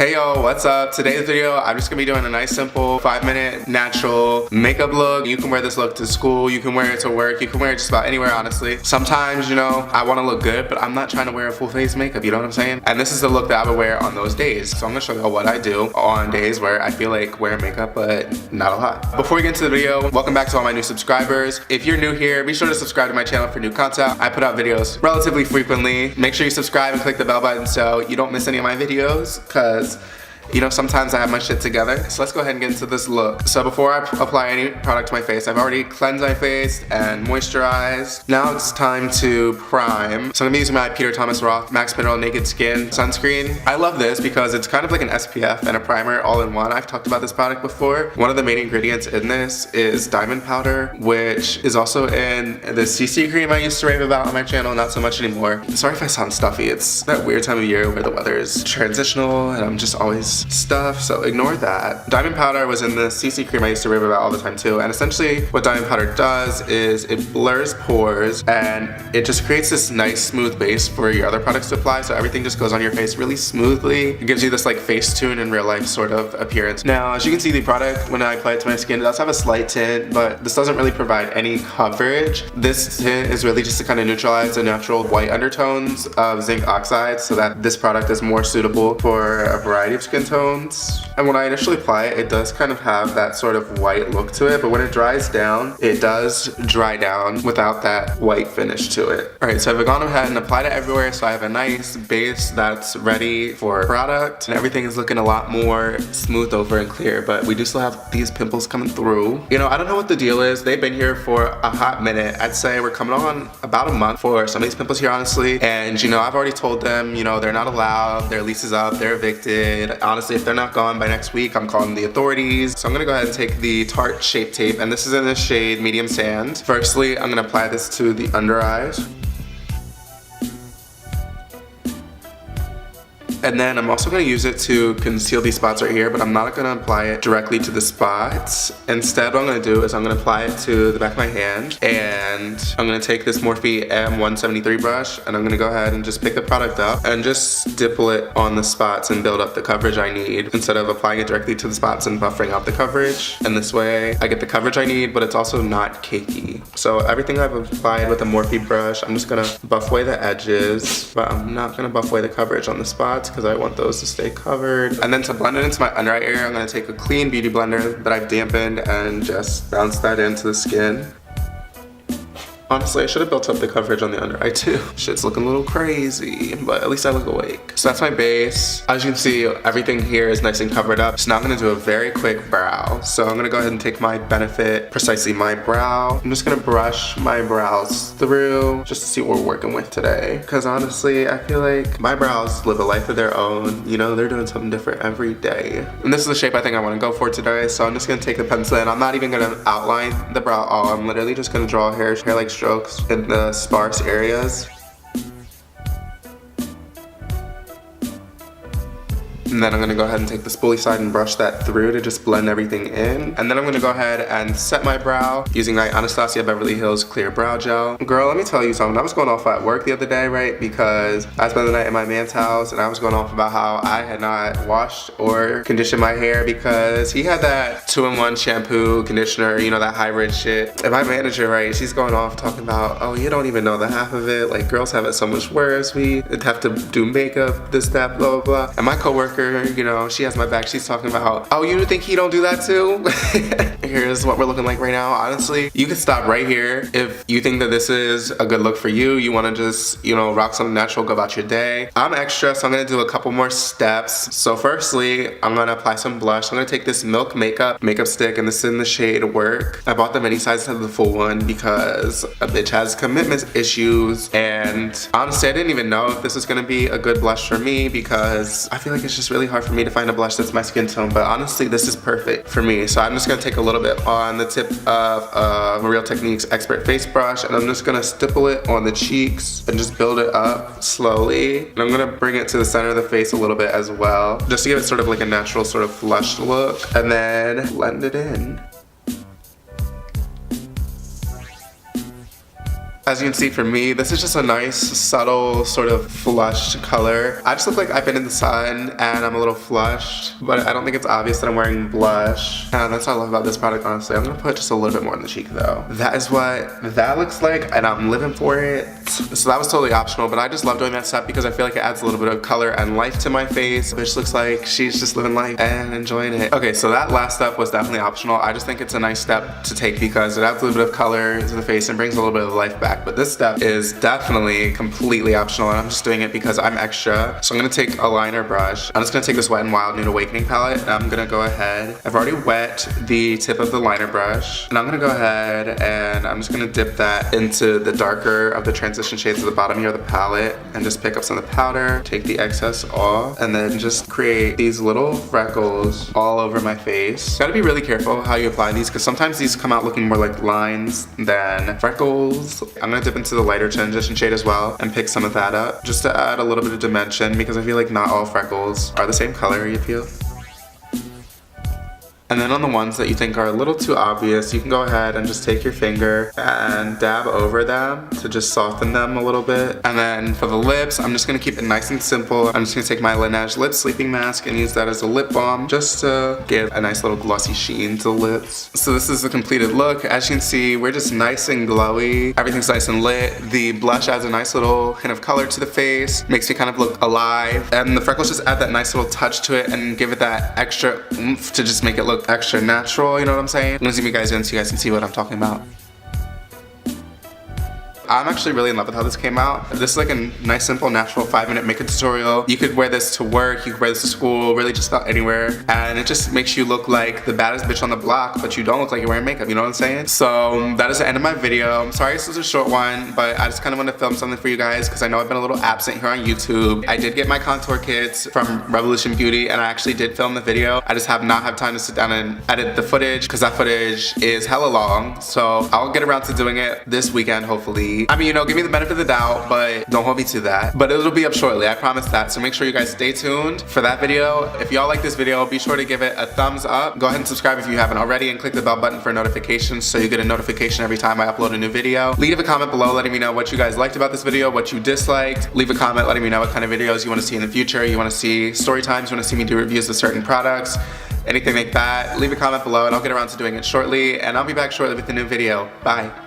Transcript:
Hey yo, what's up? Today's video, I'm just gonna be doing a nice simple 5-minute natural makeup look. You can wear this look to school, you can wear it to work, you can wear it just about anywhere, honestly. Sometimes, you know, I wanna look good, but I'm not trying to wear a full face makeup, you know what I'm saying? And this is the look that I would wear on those days. So I'm gonna show you what I do on days where I feel like wearing makeup, but not a lot. Before we get into the video, welcome back to all my new subscribers. If you're new here, be sure to subscribe to my channel for new content. I put out videos relatively frequently. Make sure you subscribe and click the bell button so you don't miss any of my videos, cause you know, sometimes I have my shit together. So let's go ahead and get into this look. So before I apply any product to my face, I've already cleansed my face and moisturized. Now it's time to prime. So I'm gonna be using my Peter Thomas Roth Max Mineral Naked Skin sunscreen. I love this because it's kind of like an SPF and a primer all in one. I've talked about this product before. One of the main ingredients in this is diamond powder, which is also in the CC cream I used to rave about on my channel, not so much anymore. Sorry if I sound stuffy. It's that weird time of year where the weather is transitional and I'm just always stuff, so ignore that. Diamond powder was in the CC cream I used to rave about all the time too, and essentially what diamond powder does is it blurs pores and it just creates this nice smooth base for your other products to apply, so everything just goes on your face really smoothly. It gives you this like Facetune in real life sort of appearance. Now, as you can see, the product, when I apply it to my skin, it does have a slight tint, but this doesn't really provide any coverage. This tint is really just to kind of neutralize the natural white undertones of zinc oxide so that this product is more suitable for a variety of skin tones. And when I initially apply it, it does kind of have that sort of white look to it, but when it dries down, it does dry down without that white finish to it. Alright, so I've gone ahead and applied it everywhere, so I have a nice base that's ready for product, and everything is looking a lot more smoothed over and clear, but we do still have these pimples coming through. You know, I don't know what the deal is. They've been here for a hot minute. I'd say we're coming on about a month for some of these pimples here, honestly, and you know, I've already told them, you know, they're not allowed, their lease is up, they're evicted. Honestly, if they're not gone by next week, I'm calling the authorities. So I'm gonna go ahead and take the Tarte Shape Tape, and this is in the shade Medium Sand. Firstly, I'm gonna apply this to the under eyes. And then I'm also gonna use it to conceal these spots right here, but I'm not gonna apply it directly to the spots. Instead, what I'm gonna do is I'm gonna apply it to the back of my hand, and I'm gonna take this Morphe M173 brush, and I'm gonna go ahead and just pick the product up and just stipple it on the spots and build up the coverage I need, instead of applying it directly to the spots and buffering out the coverage. And this way, I get the coverage I need, but it's also not cakey. So everything I've applied with a Morphe brush, I'm just gonna buff away the edges, but I'm not gonna buff away the coverage on the spots, because I want those to stay covered. And then to blend it into my under eye area, I'm gonna take a clean beauty blender that I've dampened and just bounce that into the skin. Honestly, I should have built up the coverage on the under eye too. Shit's looking a little crazy, but at least I look awake. So that's my base. As you can see, everything here is nice and covered up. So now I'm gonna do a very quick brow. So I'm gonna go ahead and take my Benefit Precisely My Brow. I'm just gonna brush my brows through just to see what we're working with today. Because honestly, I feel like my brows live a life of their own. You know, they're doing something different every day. And this is the shape I think I wanna go for today. So I'm just gonna take the pencil and I'm not even gonna outline the brow at all. I'm literally just gonna draw hair-like strokes in the sparse areas. And then I'm gonna go ahead and take the spoolie side and brush that through to just blend everything in. And then I'm gonna go ahead and set my brow using my Anastasia Beverly Hills Clear Brow Gel. Girl, let me tell you something. I was going off at work the other day, right? Because I spent the night in my man's house and I was going off about how I had not washed or conditioned my hair because he had that 2-in-1 shampoo, conditioner, you know, that hybrid shit. And my manager, right, she's going off talking about, oh, you don't even know the half of it. Like, girls have it so much worse. We have to do makeup, this, that, blah, blah, blah. And my coworker, you know, she has my back. She's talking about, oh, you think he don't do that too? Here's what we're looking like right now. Honestly, you can stop right here if you think that this is a good look for you. You want to just, you know, rock something natural, go about your day. I'm extra, so I'm gonna do a couple more steps. So firstly, I'm gonna apply some blush. I'm gonna take this Milk makeup stick, and this is in the shade Work. I bought the mini size instead of the full one because a bitch has commitment issues, and honestly, I didn't even know if this was gonna be a good blush for me because I feel like it's just really hard for me to find a blush that's my skin tone, but honestly, this is perfect for me. So I'm just gonna take a little bit on the tip of Real Techniques Expert Face Brush, and I'm just gonna stipple it on the cheeks and just build it up slowly. And I'm gonna bring it to the center of the face a little bit as well, just to give it sort of like a natural sort of flushed look, and then blend it in. As you can see for me, this is just a nice, subtle, sort of flushed color. I just look like I've been in the sun and I'm a little flushed, but I don't think it's obvious that I'm wearing blush. And that's what I love about this product, honestly. I'm gonna put just a little bit more in the cheek though. That is what that looks like, and I'm living for it. So that was totally optional, but I just love doing that step because I feel like it adds a little bit of color and life to my face, which looks like she's just living life and enjoying it. Okay, so that last step was definitely optional. I just think it's a nice step to take because it adds a little bit of color to the face and brings a little bit of life back. But this step is definitely completely optional, and I'm just doing it because I'm extra. So I'm gonna take a liner brush. I'm just gonna take this Wet n Wild Nude Awakening palette, and I'm gonna go ahead. I've already wet the tip of the liner brush, and I'm gonna go ahead and I'm just gonna dip that into the darker of the transition shades at the bottom here of the palette, and just pick up some of the powder, take the excess off, and then just create these little freckles all over my face. Gotta be really careful how you apply these because sometimes these come out looking more like lines than freckles. I'm gonna dip into the lighter transition shade as well and pick some of that up just to add a little bit of dimension because I feel like not all freckles are the same color, you feel? And then on the ones that you think are a little too obvious, you can go ahead and just take your finger and dab over them to just soften them a little bit. And then for the lips, I'm just gonna keep it nice and simple. I'm just gonna take my Laneige Lip Sleeping Mask and use that as a lip balm just to give a nice little glossy sheen to the lips. So this is the completed look. As you can see, we're just nice and glowy. Everything's nice and lit. The blush adds a nice little hint of color to the face, makes me kind of look alive. And the freckles just add that nice little touch to it and give it that extra oomph to just make it look extra natural, you know what I'm saying? I'm gonna zoom you guys in so you guys can see what I'm talking about. I'm actually really in love with how this came out. This is like a nice, simple, natural 5-minute makeup tutorial. You could wear this to work, you could wear this to school, really just about anywhere. And it just makes you look like the baddest bitch on the block, but you don't look like you're wearing makeup, you know what I'm saying? So that is the end of my video. I'm sorry this was a short one, but I just kind of want to film something for you guys because I know I've been a little absent here on YouTube. I did get my contour kits from Revolution Beauty and I actually did film the video. I just have not had time to sit down and edit the footage because that footage is hella long. So I'll get around to doing it this weekend, hopefully. I mean, you know, give me the benefit of the doubt, but don't hold me to that. But it'll be up shortly, I promise that. So make sure you guys stay tuned for that video. If y'all like this video, be sure to give it a thumbs up. Go ahead and subscribe if you haven't already and click the bell button for notifications so you get a notification every time I upload a new video. Leave a comment below letting me know what you guys liked about this video, what you disliked. Leave a comment letting me know what kind of videos you want to see in the future. You want to see story times, you want to see me do reviews of certain products, anything like that. Leave a comment below and I'll get around to doing it shortly. And I'll be back shortly with a new video. Bye.